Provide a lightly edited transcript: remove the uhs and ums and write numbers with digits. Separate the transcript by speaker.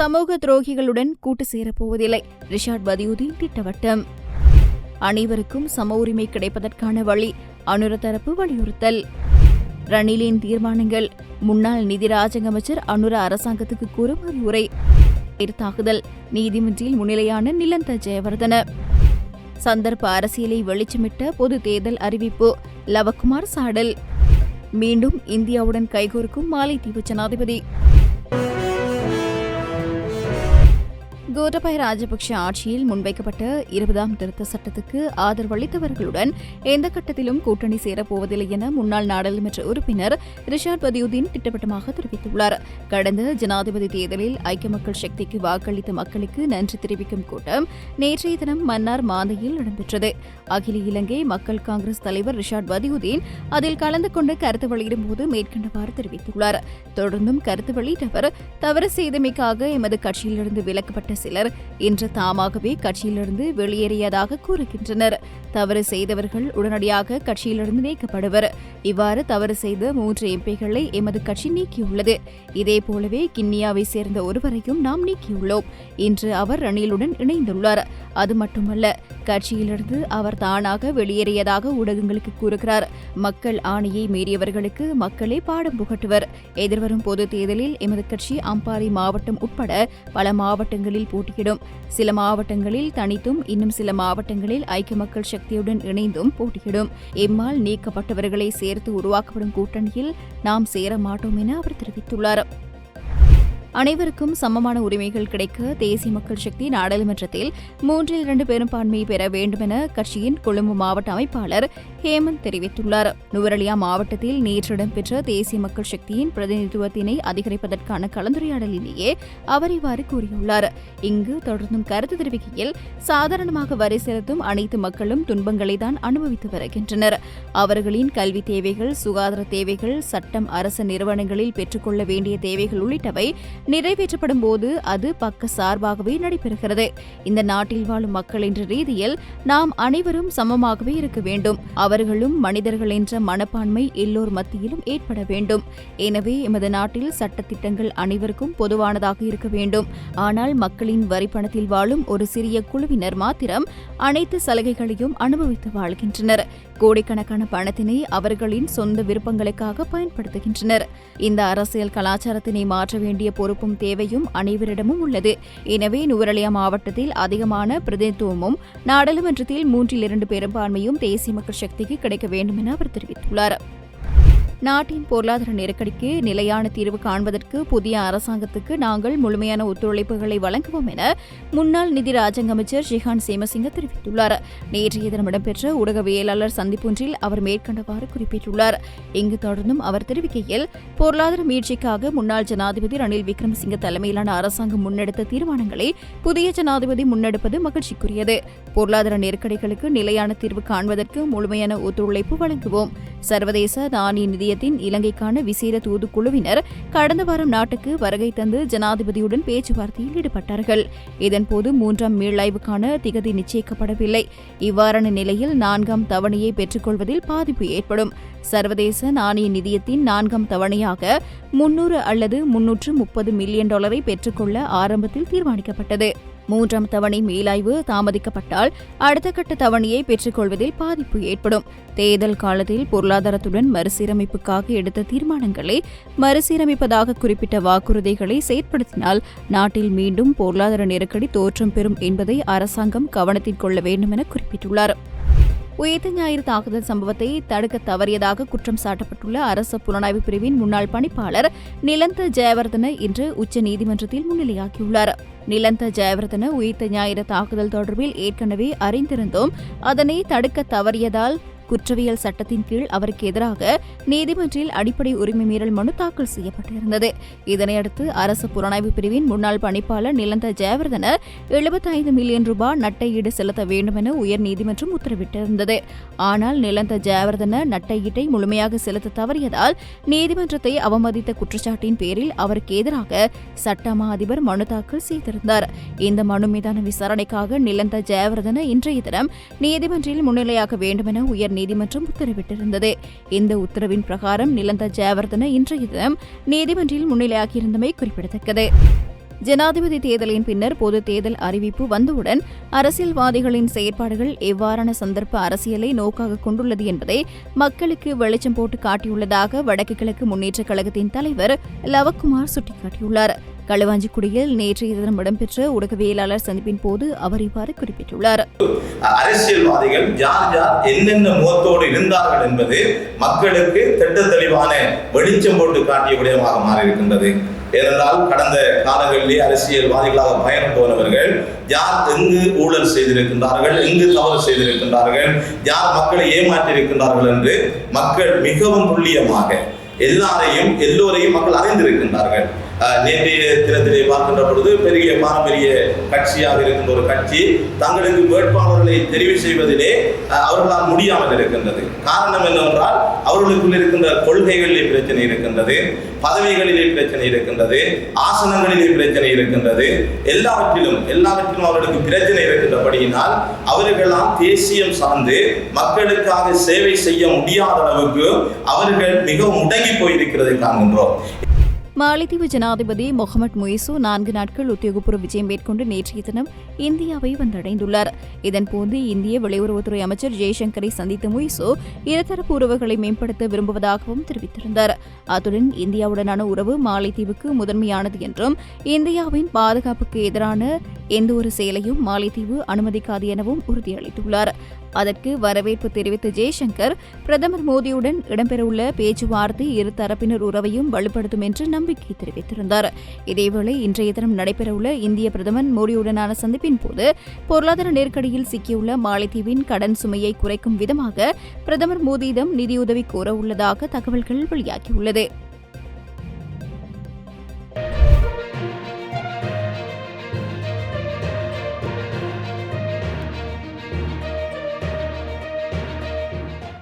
Speaker 1: சமூக துரோகிகளுடன் கூட்டு சேரப்போவதில்லை. ரிஷாட் பதியுதீன் திட்டவட்டம். அனைவருக்கும் சம உரிமை கிடைப்பதற்கான வழி அனுர தரப்பு வலியுறுத்தல். ரணிலின் தீர்மானங்கள் முன்னாள் நிதி ராஜாங்க அமைச்சர் அனுர அரசாங்கத்துக்கு கூறும் அறிவுரை. தாக்குதல் நீதிமன்றில் முன்னிலையான நிலந்த ஜெயவர்தன. சந்தர்ப்ப அரசியலை வெளிச்சமிட்ட பொது தேர்தல் அறிவிப்பு லவகுமார் சாடல். மீண்டும் இந்தியாவுடன் கைகோர்க்கும் மாலைத்தீவு ஜனாதிபதி. கோட்டபாய ராஜபக்ஷ ஆட்சியில் முன்வைக்கப்பட்ட 20ஆம் திருத்த சட்டத்துக்கு ஆதரவளித்தவர்களுடன் எந்த கட்டத்திலும் கூட்டணி சேரப்போவதில்லை என முன்னாள் நாடாளுமன்ற உறுப்பினர் ரிஷாட் பதியுதீன் திட்டவட்டமாக தெரிவித்துள்ளார். கடந்த ஜனாதிபதி தேர்தலில் ஐக்கிய மக்கள் சக்திக்கு வாக்களித்த மக்களுக்கு நன்றி தெரிவிக்கும் கூட்டம் நேற்றைய தினம் மன்னார் மாந்தையில் இடம்பெற்றது. அகில இலங்கை மக்கள் காங்கிரஸ் தலைவர் ரிஷாட் பதியுதீன் அதில் கலந்து கொண்டு கருத்து வெளியிடும்போது மேற்கண்டவாறு தெரிவித்துள்ளார். தொடர்ந்தும் கருத்து வெளியிட்டவர் தவறு செய்தமைக்காக எமது கட்சியிலிருந்து விலக்கப்பட்ட சிலர் இன்று தாமாகவே கட்சியிலிருந்து வெளியேறியதாக கூறுகின்றனர். தவறு செய்தவர்கள் உடனடியாக கட்சியிலிருந்து நீக்கப்படுவர். இவ்வாறு தவறு செய்த 3 எம்பிக்களை எமது கட்சி நீக்கியுள்ளது. இதேபோலவே கிண்ணியாவை சேர்ந்த ஒருவரையும் நாம் நீக்கியுள்ளோம். இன்று அவர் ரணிலுடன் இணைந்துள்ளார். அது மட்டுமல்ல, கட்சியிலிருந்து அவர் தானாக வெளியேறியதாக ஊடகங்களுக்கு கூறுகிறார். மக்கள் ஆணையை மீறியவர்களுக்கு மக்களே பாடம் புகட்டுவர். எதிர்வரும் பொது தேர்தலில் எமது கட்சி அம்பாறை மாவட்டம் உட்பட பல மாவட்டங்களில் போட்டியிடும். சில மாவட்டங்களில் தனித்தும், இன்னும் சில மாவட்டங்களில் ஐக்கிய மக்கள் சக்தியுடன் இணைந்தும் போட்டியிடும். எம்மால் நீக்கப்பட்டவர்களை சேர்த்து உருவாக்கப்படும் கூட்டணியில் நாம் சேர மாட்டோம் என அவர் தெரிவித்துள்ளார். அனைவருக்கும் சமமான உரிமைகள் கிடைக்க தேசிய மக்கள் சக்தி நாடாளுமன்றத்தில் 3/2 பெரும்பான்மையை பெற வேண்டுமென கட்சியின் கொழும்பு மாவட்ட அமைப்பாளர் ஹேமந்த் தெரிவித்துள்ளார். நுவரெலியா மாவட்டத்தில் நேற்று இடம்பெற்ற தேசிய மக்கள் சக்தியின் பிரதிநிதித்துவத்தினை அதிகரிப்பதற்கான கலந்துரையாடலிலேயே அவர் இவ்வாறு கூறியுள்ளார். இங்கு தொடர்ந்தும் கருத்து தெரிவிக்கையில், சாதாரணமாக வரி செலுத்தும் அனைத்து மக்களும் துன்பங்களை தான் அனுபவித்து வருகின்றனர். அவர்களின் கல்வி தேவைகள், சுகாதார தேவைகள், சட்டம், அரசு நிறுவனங்களில் பெற்றுக்கொள்ள வேண்டிய தேவைகள் உள்ளிட்டவை நிறைவேற்றப்படும் போது அது பக்க சார்பாகவே நடைபெறுகிறது. இந்த நாட்டில் வாழும் மக்கள் என்ற ரீதியில் நாம் அனைவரும் சமமாகவே இருக்க வேண்டும். அவர்களும் மனிதர்கள் என்ற மனப்பான்மை எல்லோர் மத்தியிலும் ஏற்பட வேண்டும். எனவே எமது நாட்டில் சட்டத்திட்டங்கள் அனைவருக்கும் பொதுவானதாக இருக்க வேண்டும். ஆனால் மக்களின் வரிப்பணத்தில் வாழும் ஒரு சிறிய குழுவினர் மாத்திரம் அனைத்து சலுகைகளையும் அனுபவித்து வாழ்கின்றனர். கோடிக்கணக்கான பணத்தினை அவர்களின் சொந்த விருப்பங்களுக்காக பயன்படுத்துகின்றனர். இந்த அரசியல் கலாச்சாரத்தினை மாற்ற வேண்டிய பொறுப்பும் தேவையும் அனைவரிடமும் உள்ளது. எனவே நுவரெலியா மாவட்டத்தில் அதிகமான பிரதிநிதித்துவமும் நாடாளுமன்றத்தில் 3/2 பெரும்பான்மையும் தேசிய மக்கள் சக்திக்கு கிடைக்க வேண்டும் என அவர் தெரிவித்துள்ளார். நாட்டின் பொருளாதார நெருக்கடிக்கு நிலையான தீர்வு காண்பதற்கு புதிய அரசாங்கத்துக்கு நாங்கள் முழுமையான ஒத்துழைப்புகளை வழங்குவோம் என முன்னாள் நிதி ராஜாங்க அமைச்சர் ஷிஹான் சேமசிங்க தெரிவித்துள்ளார். நேற்றைய தினம் இடம்பெற்ற ஊடகவியலாளர் சந்திப்பொன்றில் அவர் மேற்கண்டவாறு குறிப்பிட்டுள்ளார். இங்கு தொடர்ந்தும் அவர் தெரிவிக்கையில், பொருளாதார மீட்சிக்காக முன்னாள் ஜனாதிபதி ரணில் விக்ரமசிங்க தலைமையிலான அரசாங்கம் முன்னெடுத்த தீர்மானங்களை புதிய ஜனாதிபதி முன்னெடுப்பது மகிழ்ச்சிக்குரியது. பொருளாதார நெருக்கடிகளுக்கு நிலையான தீர்வு காண்பதற்கு முழுமையான ஒத்துழைப்பு வழங்குவோம். சர்வதேச நாணய நிதியத்தின் இலங்கைக்கான விசேட தூதுக்குழுவினர் கடந்த வாரம் நாட்டுக்கு வருகை தந்து ஜனாதிபதியுடன் பேச்சுவார்த்தையில் ஈடுபட்டார்கள். இதன்போது 3ஆம் மீளாய்வுக்கான திகதி நிச்சயிக்கப்படவில்லை. இவ்வாறான நிலையில் 4ஆம் தவணையை பெற்றுக்கொள்வதில் பாதிப்பு ஏற்படும். சர்வதேச நாணய நிதியத்தின் 4ஆம் தவணையாக 300 அல்லது 330 மில்லியன் டாலரை பெற்றுக்கொள்ள ஆரம்பத்தில் தீர்மானிக்கப்பட்டது. 3ஆம் தவணை மீளாய்வு தாமதிக்கப்பட்டால் அடுத்த கட்ட தவணையை பெற்றுக்கொள்வதில் பாதிப்பு ஏற்படும். தேர்தல் காலத்தில் பொருளாதாரத்துடன் மறுசீரமைப்புக்காக எடுத்த தீர்மானங்களை மறுசீரமைப்பதாக குறிப்பிட்ட வாக்குறுதிகளை செயற்படுத்தினால் நாட்டில் மீண்டும் பொருளாதார நெருக்கடி தோற்றம் பெறும் என்பதை அரசாங்கம் கவனத்தில் கொள்ள வேண்டும் என குறிப்பிட்டுள்ளார். உயிர்த்த ஞாயிறு தாக்குதல் சம்பவத்தை தடுக்க தவறியதாக குற்றம் சாட்டப்பட்டுள்ள அரசு புலனாய்வு பிரிவின் முன்னாள் பணிப்பாளர் நிலந்த ஜெயவர்தன இன்று உச்சநீதிமன்றத்தில் முன்னிலையாகியுள்ளார். நிலந்த ஜெயவர்தன உயிர்த்த ஞாயிறு தாக்குதல் தொடர்பில் ஏற்கனவே அறிந்திருந்தோம். அதனை தடுக்க தவறியதால் குற்றவியல் சட்டத்தின் கீழ் அவருக்கு எதிராக நீதிமன்றில் அடிப்படை உரிமை மீறல் மனு தாக்கல் செய்யப்பட்டிருந்தது. இதனையடுத்து அரசு புலனாய்வு பிரிவின் முன்னாள் பணிப்பாளர் நிலந்த ஜெயவர்தன 75 மில்லியன் ரூபாய் நட்டையீடு செலுத்த வேண்டும் என உயர்நீதிமன்றம் உத்தரவிட்டிருந்தது. ஆனால் நிலந்த ஜெயவர்தன நட்டையீட்டை முழுமையாக செலுத்த தவறியதால் நீதிமன்றத்தை அவமதித்த குற்றச்சாட்டின் பேரில் அவருக்கு எதிராக சட்டமா அதிபர் மனு தாக்கல் செய்திருந்தார். இந்த மனு மீதான விசாரணைக்காக நிலந்த ஜெயவர்தன இன்றைய தினம் நீதிமன்றில் முன்னிலையாக வேண்டும் என நீதிமன்றம் உத்தரவிட்டிருந்தது. இந்த உத்தரவின் பிரகாரம் நிலந்த ஜெயவர்தன இன்றைய தினம் நீதிமன்றில் முன்னிலையாகியிருந்தமை குறிப்பிடத்தக்கது. ஜனாதிபதி தேர்தலின் பின்னர் பொது தேர்தல் அறிவிப்பு வந்தவுடன் அரசியல்வாதிகளின் செயற்பாடுகள் எவ்வாறான சந்தர்ப்ப அரசியலை நோக்காக கொண்டுள்ளது என்பதை மக்களுக்கு வெளிச்சம் போட்டு காட்டியுள்ளதாக வடக்கு கிழக்கு முன்னேற்றக் கழகத்தின் தலைவர் லவக்குமார் சுட்டிக்காட்டியுள்ளார். களுவாஞ்சிக்குடியில் நேற்றைய தினம் இடம்பெற்ற ஊடகவியலாளர் சந்திப்பின் போது அவர் இவ்வாறு குறிப்பிட்டுள்ளார்.
Speaker 2: அரசியல்வாதிகள் யார் யார் என்னென்ன முகத்தோடு இருந்தார்கள் என்பது மக்களுக்கு திட்ட தெளிவான வெளிச்சம் போட்டு காட்டிய விடயமாக மாறியிருக்கின்றது. ஏனென்றால் கடந்த காலங்களிலே அரசியல்வாதிகளாக பயணம் போனவர்கள் யார் எங்கு ஊழல் செய்திருக்கின்றார்கள், எங்கு தவறு செய்திருக்கின்றார்கள், யார் மக்களை ஏமாற்றியிருக்கின்றார்கள் என்று மக்கள் மிகவும் துல்லியமாக எல்லோரையும் மக்கள் அறிந்திருக்கின்றார்கள். நேற்றைய தினத்திலே பார்க்கின்ற பொழுது பெரிய பாரம்பரிய கட்சியாக இருக்கின்ற ஒரு கட்சி தங்களுக்கு வேட்பாளர்களை தெரிவு செய்வதிலே அவர்களால் முடியாமல் இருக்கின்றது. காரணம் என்னவென்றால் அவர்களுக்குள் இருக்கின்ற கொள்கைகளிலே பிரச்சனை இருக்கின்றது, பதவிகளிலே பிரச்சனை இருக்கின்றது, ஆசனங்களிலே பிரச்சனை இருக்கின்றது. எல்லாவற்றிலும் அவர்களுக்கு பிரச்சனை இருக்கின்றபடியினால் அவர்களால் தேசியம் சார்ந்து மக்களுக்காக சேவை செய்ய முடியாத அளவுக்கு அவர்கள் மிகவும் முடங்கி போயிருக்கிறதை காண்கின்றோம்.
Speaker 1: மாலைத்தீவு ஜனாதிபதி முகமது முயிசு 4 நாட்கள் உத்தியோகபூர்வ விஜயம் மேற்கொண்டு நேற்றைய தினம் இந்தியாவை வந்தடைந்துள்ளார். இதன்போது இந்திய வெளியுறவுத்துறை அமைச்சர் ஜெய்சங்கரை சந்தித்த முயிசு இருதரப்பு உறவுகளை மேம்படுத்த விரும்புவதாகவும் தெரிவித்திருந்தார். அத்துடன் இந்தியாவுடனான உறவு மாலைத்தீவுக்கு முதன்மையானது என்றும் இந்தியாவின் பாதுகாப்புக்கு எதிரான எந்தவொரு செயலையும் மாலைத்தீவு அனுமதிக்காது எனவும் உறுதியளித்துள்ளார். அதற்கு வரவேற்பு தெரிவித்த ஜெய்சங்கர் பிரதமர் மோடியுடன் இடம்பெறவுள்ள பேச்சுவார்த்தை இரு தரப்பினர் உறவையும் வலுப்படுத்தும் என்று நம்பிக்கை தெரிவித்திருந்தார். இதேவேளை இன்றைய தினம் நடைபெறவுள்ள இந்திய பிரதமர் மோடியுடனான சந்திப்பின் போது பொருளாதார நெருக்கடியில் சிக்கியுள்ள மாலைத்தீவின் கடன் சுமையை குறைக்கும் விதமாக பிரதமர் மோடியிடம் நிதியுதவி கோர உள்ளதாக தகவல்கள் வெளியாகியுள்ளது.